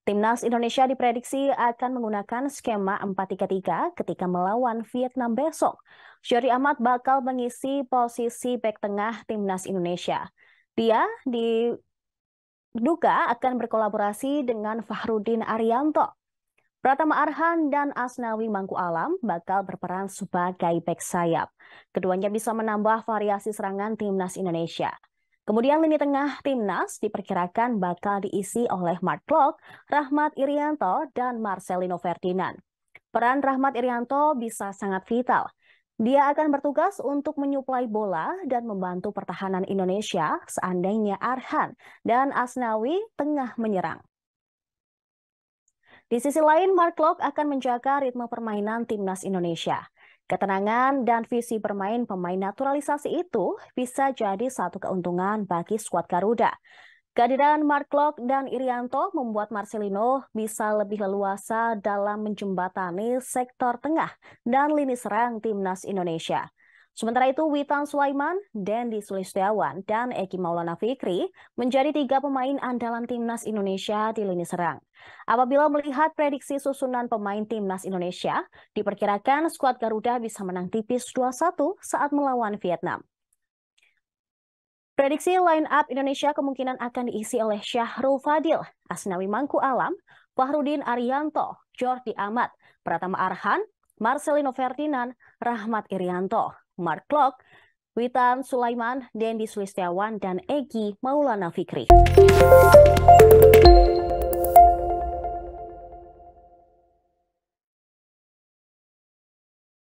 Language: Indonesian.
Timnas Indonesia diprediksi akan menggunakan skema 4-3-3 ketika melawan Vietnam besok. Syori Ahmad bakal mengisi posisi bek tengah Timnas Indonesia. Dia diduga akan berkolaborasi dengan Fahrudin Arianto. Pratama Arhan dan Asnawi Mangku Alam bakal berperan sebagai bek sayap. Keduanya bisa menambah variasi serangan Timnas Indonesia. Kemudian lini tengah Timnas diperkirakan bakal diisi oleh Mark Klok, Rahmat Irianto, dan Marcelino Ferdinand. Peran Rahmat Irianto bisa sangat vital. Dia akan bertugas untuk menyuplai bola dan membantu pertahanan Indonesia seandainya Arhan dan Asnawi tengah menyerang. Di sisi lain, Mark Klok akan menjaga ritme permainan Timnas Indonesia. Ketenangan dan visi bermain pemain naturalisasi itu bisa jadi satu keuntungan bagi skuad Garuda. Kehadiran Mark Klok dan Irianto membuat Marcelino bisa lebih leluasa dalam menjembatani sektor tengah dan lini serang Timnas Indonesia. Sementara itu, Witan Sulaiman, Dendi Sulistiawan, dan Egi Maulana Fikri menjadi 3 pemain andalan Timnas Indonesia di lini serang. Apabila melihat prediksi susunan pemain Timnas Indonesia, diperkirakan skuad Garuda bisa menang tipis 2-1 saat melawan Vietnam. Prediksi line up Indonesia kemungkinan akan diisi oleh Syahrul Fadil, Asnawi Mangku Alam, Fahrudin Arianto, Jordi Amat, Pratama Arhan, Marcelino Ferdinand, Rahmat Irianto, Mark Klok, Witan Sulaiman, Dendi Sulistiawan, dan Egi Maulana Fikri.